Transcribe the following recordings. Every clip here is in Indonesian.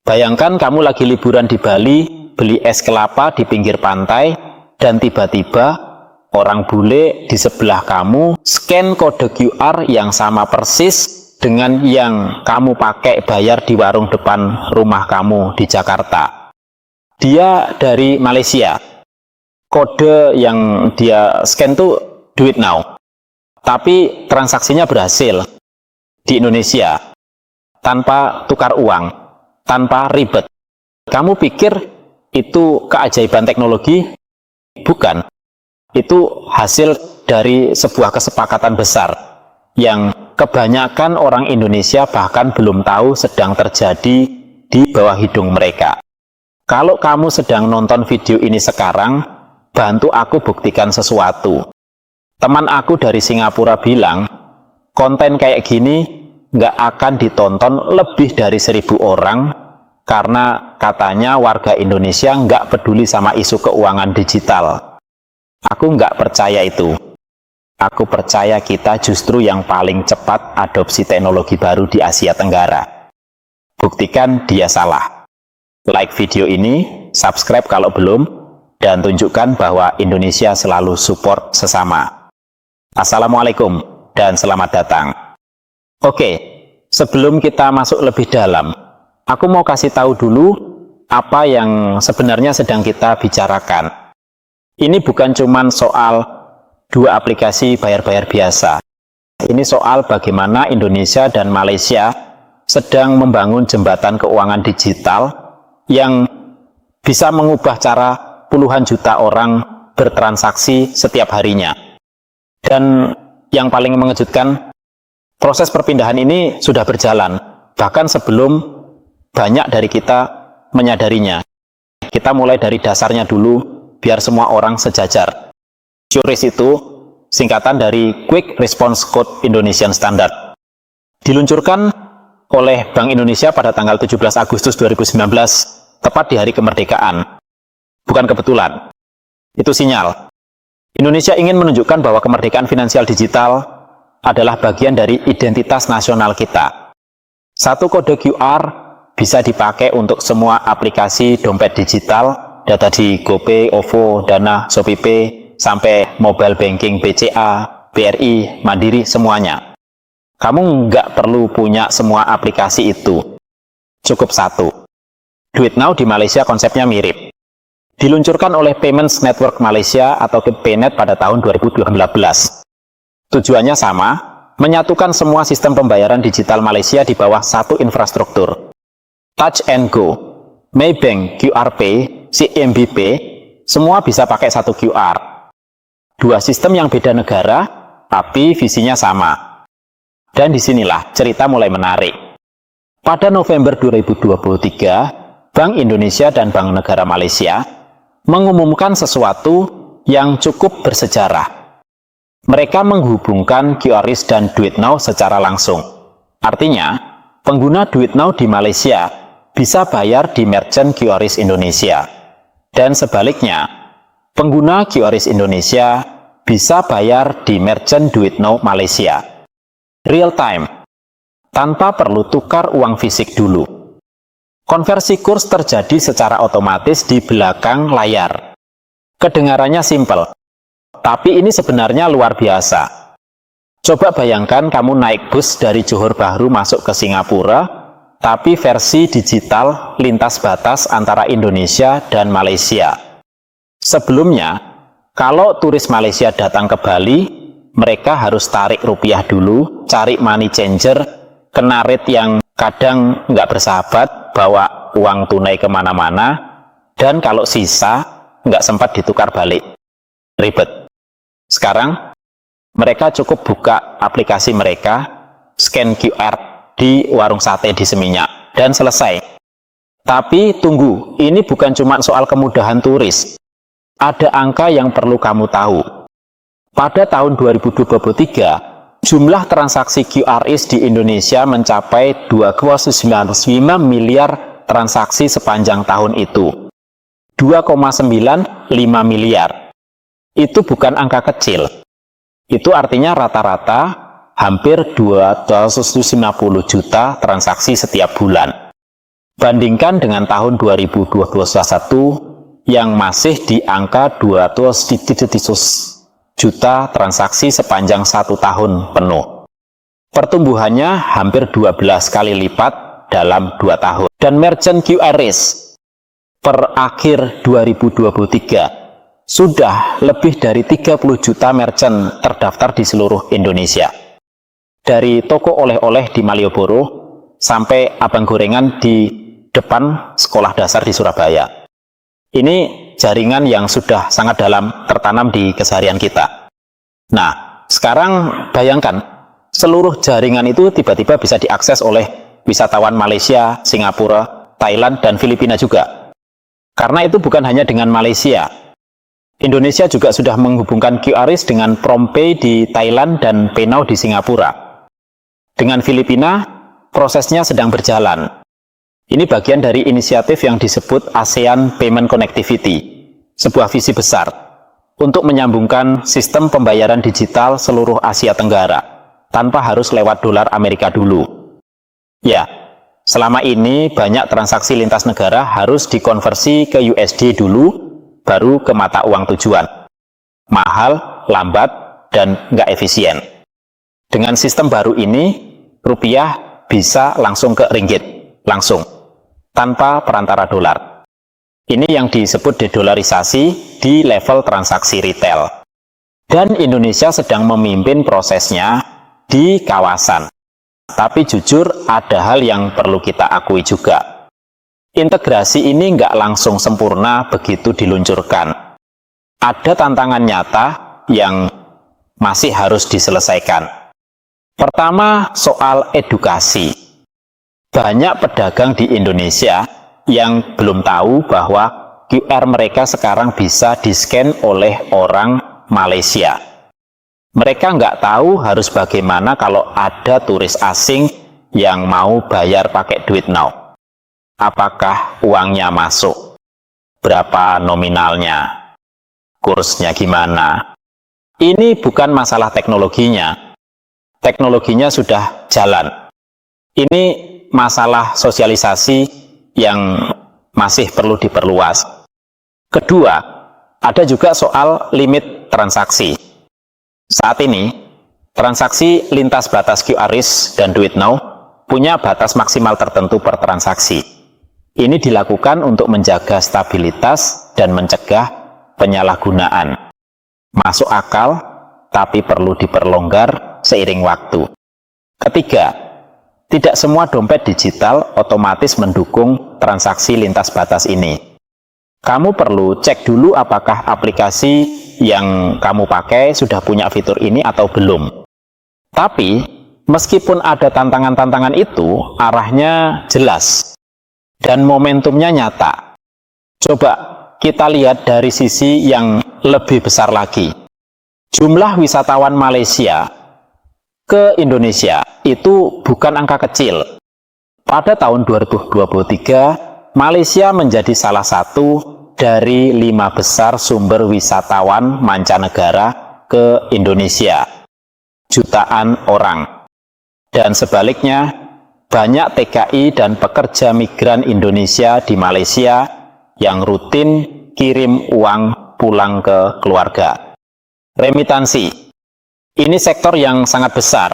Bayangkan kamu lagi liburan di Bali, beli es kelapa di pinggir pantai, dan tiba-tiba orang bule di sebelah kamu scan kode QR yang sama persis dengan yang kamu pakai bayar di warung depan rumah kamu di Jakarta. Dia dari Malaysia. Kode yang dia scan tuh do it now. Tapi transaksinya berhasil di Indonesia tanpa tukar uang, tanpa ribet. Kamu pikir itu keajaiban teknologi? Bukan. Itu hasil dari sebuah kesepakatan besar yang kebanyakan orang Indonesia bahkan belum tahu sedang terjadi di bawah hidung mereka. Kalau kamu sedang nonton video ini sekarang, bantu aku buktikan sesuatu. Teman aku dari Singapura bilang, konten kayak gini nggak akan ditonton lebih dari 1.000 orang karena katanya warga Indonesia nggak peduli sama isu keuangan digital. Aku nggak percaya itu. Aku percaya kita justru yang paling cepat adopsi teknologi baru di Asia Tenggara. Buktikan dia salah. Like video ini, subscribe kalau belum, dan tunjukkan bahwa Indonesia selalu support sesama. Assalamualaikum dan selamat datang. Oke, sebelum kita masuk lebih dalam, aku mau kasih tahu dulu apa yang sebenarnya sedang kita bicarakan. Ini bukan cuma soal dua aplikasi bayar-bayar biasa. Ini soal bagaimana Indonesia dan Malaysia sedang membangun jembatan keuangan digital yang bisa mengubah cara puluhan juta orang bertransaksi setiap harinya. Dan yang paling mengejutkan, proses perpindahan ini sudah berjalan, bahkan sebelum banyak dari kita menyadarinya. Kita mulai dari dasarnya dulu, biar semua orang sejajar. QRIS itu singkatan dari Quick Response Code Indonesian Standard. Diluncurkan oleh Bank Indonesia pada tanggal 17 Agustus 2019, tepat di hari kemerdekaan. Bukan kebetulan, itu sinyal. Indonesia ingin menunjukkan bahwa kemerdekaan finansial digital adalah bagian dari identitas nasional kita. Satu kode QR bisa dipakai untuk semua aplikasi dompet digital, data di GoPay, OVO, Dana, ShopeePay, sampai mobile banking BCA, BRI, Mandiri, semuanya. Kamu nggak perlu punya semua aplikasi itu. Cukup satu. Do it now di Malaysia konsepnya mirip. Diluncurkan oleh Payments Network Malaysia atau PayNet pada tahun 2018. Tujuannya sama, menyatukan semua sistem pembayaran digital Malaysia di bawah satu infrastruktur. Touch and Go, Maybank QR Pay, CIMB Pay, semua bisa pakai satu QR. Dua sistem yang beda negara, tapi visinya sama. Dan disinilah cerita mulai menarik. Pada November 2023, Bank Indonesia dan Bank Negara Malaysia mengumumkan sesuatu yang cukup bersejarah. Mereka menghubungkan QRIS dan Do It Now secara langsung. Artinya, pengguna Do It Now di Malaysia bisa bayar di merchant QRIS Indonesia. Dan sebaliknya, pengguna QRIS Indonesia bisa bayar di merchant Do It Now Malaysia. Real time, tanpa perlu tukar uang fisik dulu. Konversi kurs terjadi secara otomatis di belakang layar. Kedengarannya simpel, tapi ini sebenarnya luar biasa. Coba bayangkan kamu naik bus dari Johor Bahru masuk ke Singapura, tapi versi digital lintas batas antara Indonesia dan Malaysia. Sebelumnya, kalau turis Malaysia datang ke Bali, mereka harus tarik rupiah dulu, cari money changer, kena rate yang kadang nggak bersahabat, bawa uang tunai kemana-mana, dan kalau sisa nggak sempat ditukar balik. Ribet. Sekarang, mereka cukup buka aplikasi mereka, scan QR di warung sate di Seminyak, dan selesai. Tapi tunggu, ini bukan cuma soal kemudahan turis. Ada angka yang perlu kamu tahu. Pada tahun 2023, jumlah transaksi QRIS di Indonesia mencapai 2,95 miliar transaksi sepanjang tahun itu. 2,95 miliar. Itu bukan angka kecil. Itu artinya rata-rata hampir 250 juta transaksi setiap bulan. Bandingkan dengan tahun 2021 yang masih di angka 200 juta transaksi sepanjang 1 tahun penuh. Pertumbuhannya hampir 12 kali lipat dalam 2 tahun. Dan merchant QRIS per akhir 2023 sudah lebih dari 30 juta merchant terdaftar di seluruh Indonesia. Dari toko oleh-oleh di Malioboro sampai abang gorengan di depan sekolah dasar di Surabaya. Ini jaringan yang sudah sangat dalam tertanam di keseharian kita. Nah, sekarang bayangkan, seluruh jaringan itu tiba-tiba bisa diakses oleh wisatawan Malaysia, Singapura, Thailand, dan Filipina juga. Karena itu bukan hanya dengan Malaysia. Indonesia juga sudah menghubungkan QRIS dengan PromptPay di Thailand dan PayNow di Singapura. Dengan Filipina, prosesnya sedang berjalan. Ini bagian dari inisiatif yang disebut ASEAN Payment Connectivity, sebuah visi besar untuk menyambungkan sistem pembayaran digital seluruh Asia Tenggara tanpa harus lewat dolar Amerika dulu. Ya, selama ini banyak transaksi lintas negara harus dikonversi ke USD dulu, baru ke mata uang tujuan. Mahal, lambat, dan nggak efisien. Dengan sistem baru ini, rupiah bisa langsung ke ringgit, langsung, tanpa perantara dolar. Ini yang disebut dedolarisasi di level transaksi retail. Dan Indonesia sedang memimpin prosesnya di kawasan. Tapi jujur, ada hal yang perlu kita akui juga. Integrasi ini nggak langsung sempurna begitu diluncurkan. Ada tantangan nyata yang masih harus diselesaikan. Pertama, soal edukasi. Banyak pedagang di Indonesia yang belum tahu bahwa QR mereka sekarang bisa di-scan oleh orang Malaysia. Mereka nggak tahu harus bagaimana kalau ada turis asing yang mau bayar pakai duit now. Apakah uangnya masuk? Berapa nominalnya? Kursnya gimana? Ini bukan masalah teknologinya. Teknologinya sudah jalan. Ini masalah sosialisasi yang masih perlu diperluas. Kedua, ada juga soal limit transaksi. Saat ini, transaksi lintas batas QRIS dan Duit Now punya batas maksimal tertentu per transaksi. Ini dilakukan untuk menjaga stabilitas dan mencegah penyalahgunaan. Masuk akal, tapi perlu diperlonggar seiring waktu. Ketiga, tidak semua dompet digital otomatis mendukung transaksi lintas batas ini. Kamu perlu cek dulu apakah aplikasi yang kamu pakai sudah punya fitur ini atau belum. Tapi, meskipun ada tantangan-tantangan itu, arahnya jelas dan momentumnya nyata. Coba kita lihat dari sisi yang lebih besar lagi. Jumlah wisatawan Malaysia ke Indonesia itu bukan angka kecil. Pada tahun 2023, Malaysia menjadi salah satu dari 5 besar sumber wisatawan mancanegara ke Indonesia. Jutaan orang. Dan sebaliknya, banyak TKI dan pekerja migran Indonesia di Malaysia yang rutin kirim uang pulang ke keluarga. Remitansi. Ini sektor yang sangat besar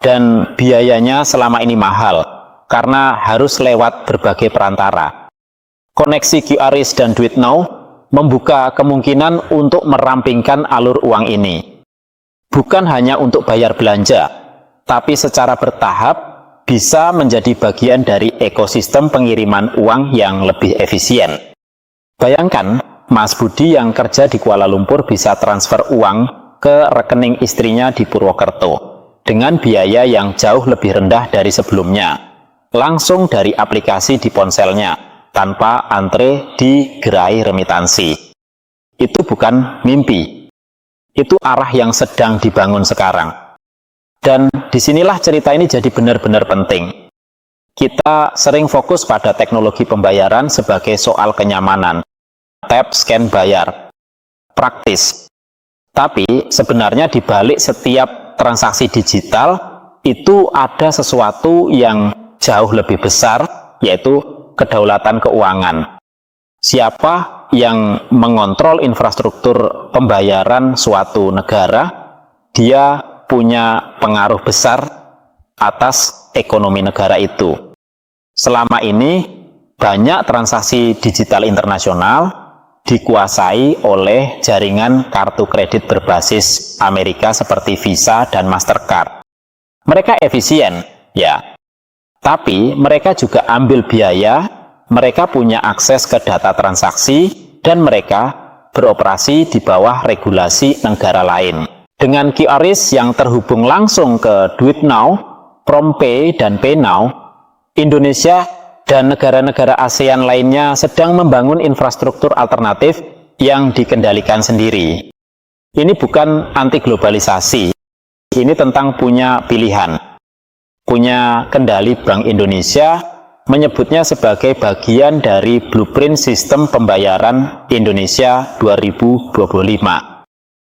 dan biayanya selama ini mahal karena harus lewat berbagai perantara. Koneksi QRIS dan Duit Now membuka kemungkinan untuk merampingkan alur uang ini. Bukan hanya untuk bayar belanja, tapi secara bertahap bisa menjadi bagian dari ekosistem pengiriman uang yang lebih efisien. Bayangkan, Mas Budi yang kerja di Kuala Lumpur bisa transfer uang ke rekening istrinya di Purwokerto dengan biaya yang jauh lebih rendah dari sebelumnya, langsung dari aplikasi di ponselnya tanpa antre di gerai remitansi. Itu bukan mimpi, itu arah yang sedang dibangun sekarang. Dan disinilah cerita ini jadi benar-benar penting. Kita sering fokus pada teknologi pembayaran sebagai soal kenyamanan, tap, scan, bayar, praktis. Tapi sebenarnya di balik setiap transaksi digital itu ada sesuatu yang jauh lebih besar, yaitu kedaulatan keuangan. Siapa yang mengontrol infrastruktur pembayaran suatu negara, dia punya pengaruh besar atas ekonomi negara itu. Selama ini, banyak transaksi digital internasional dikuasai oleh jaringan kartu kredit berbasis Amerika seperti Visa dan Mastercard. Mereka efisien, ya. Tapi mereka juga ambil biaya, mereka punya akses ke data transaksi, dan mereka beroperasi di bawah regulasi negara lain. Dengan QRIS yang terhubung langsung ke DuitNow, PromptPay, dan PayNow, Indonesia dan negara-negara ASEAN lainnya sedang membangun infrastruktur alternatif yang dikendalikan sendiri. Ini bukan anti globalisasi, ini tentang punya pilihan. Punya kendali Bank Indonesia menyebutnya sebagai bagian dari blueprint sistem pembayaran Indonesia 2025.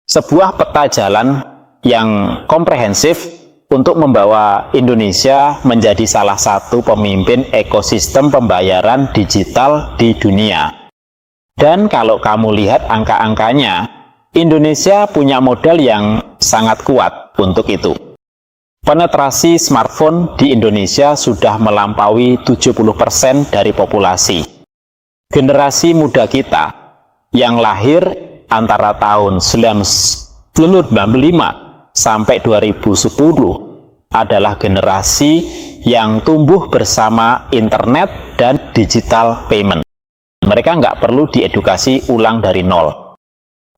Sebuah peta jalan yang komprehensif untuk membawa Indonesia menjadi salah satu pemimpin ekosistem pembayaran digital di dunia. Dan kalau kamu lihat angka-angkanya, Indonesia punya modal yang sangat kuat untuk itu. Penetrasi smartphone di Indonesia sudah melampaui 70% dari populasi. Generasi muda kita yang lahir antara tahun 1995 sampai 2010 adalah generasi yang tumbuh bersama internet dan digital payment. Mereka nggak perlu diedukasi ulang dari nol.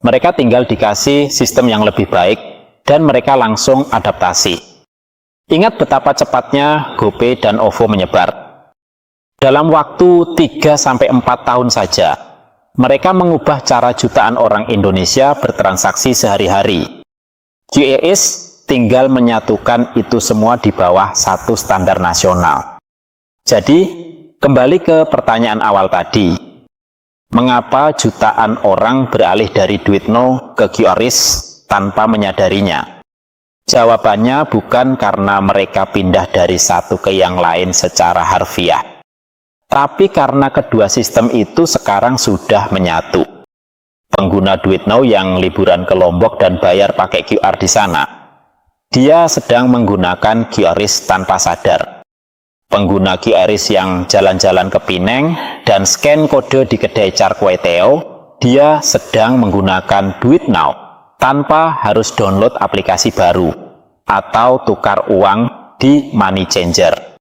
Mereka tinggal dikasih sistem yang lebih baik dan mereka langsung adaptasi. Ingat betapa cepatnya GoPay dan OVO menyebar. Dalam waktu 3-4 tahun saja, mereka mengubah cara jutaan orang Indonesia bertransaksi sehari-hari. QRIS tinggal menyatukan itu semua di bawah satu standar nasional. Jadi, kembali ke pertanyaan awal tadi. Mengapa jutaan orang beralih dari DuitNow ke QRIS tanpa menyadarinya? Jawabannya bukan karena mereka pindah dari satu ke yang lain secara harfiah, tapi karena kedua sistem itu sekarang sudah menyatu. Pengguna DuitNow yang liburan ke Lombok dan bayar pakai QR di sana, dia sedang menggunakan QRIS tanpa sadar. Pengguna QRIS yang jalan-jalan ke Pineng dan scan kode di kedai Carkweteo, dia sedang menggunakan DuitNow tanpa harus download aplikasi baru atau tukar uang di Money Changer.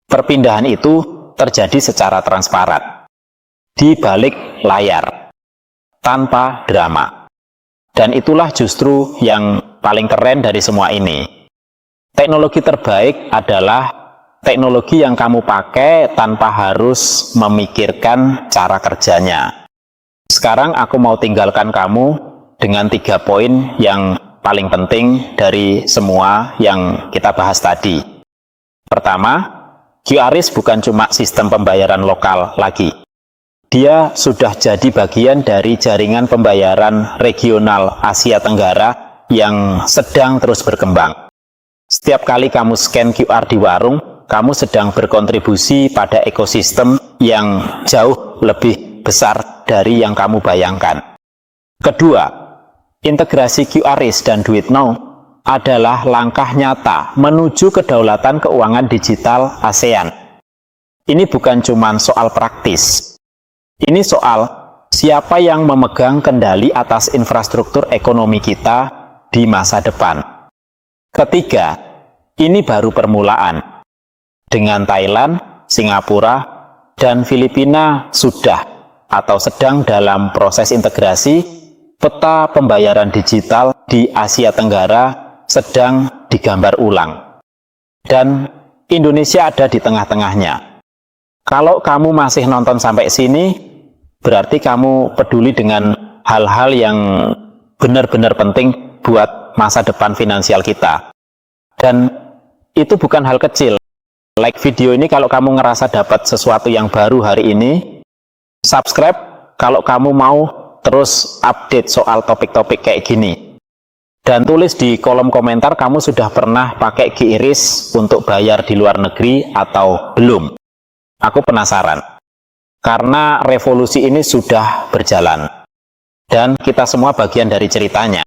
Perpindahan itu terjadi secara transparan, di balik layar, tanpa drama. Dan itulah justru yang paling keren dari semua ini. Teknologi terbaik adalah teknologi yang kamu pakai tanpa harus memikirkan cara kerjanya. Sekarang aku mau tinggalkan kamu dengan 3 poin yang paling penting dari semua yang kita bahas tadi. Pertama, QRIS bukan cuma sistem pembayaran lokal lagi. Dia sudah jadi bagian dari jaringan pembayaran regional Asia Tenggara yang sedang terus berkembang. Setiap kali kamu scan QR di warung, kamu sedang berkontribusi pada ekosistem yang jauh lebih besar dari yang kamu bayangkan. Kedua, integrasi QRIS dan DuitNow adalah langkah nyata menuju kedaulatan keuangan digital ASEAN. Ini bukan cuma soal praktis. Ini soal siapa yang memegang kendali atas infrastruktur ekonomi kita di masa depan. Ketiga, ini baru permulaan. Dengan Thailand, Singapura, dan Filipina sudah atau sedang dalam proses integrasi, peta pembayaran digital di Asia Tenggara sedang digambar ulang. Dan Indonesia ada di tengah-tengahnya. Kalau kamu masih nonton sampai sini, berarti kamu peduli dengan hal-hal yang benar-benar penting buat masa depan finansial kita. Dan itu bukan hal kecil. Like video ini kalau kamu ngerasa dapat sesuatu yang baru hari ini. Subscribe kalau kamu mau terus update soal topik-topik kayak gini. Dan tulis di kolom komentar kamu sudah pernah pakai QRIS untuk bayar di luar negeri atau belum. Aku penasaran. Karena revolusi ini sudah berjalan. Dan kita semua bagian dari ceritanya.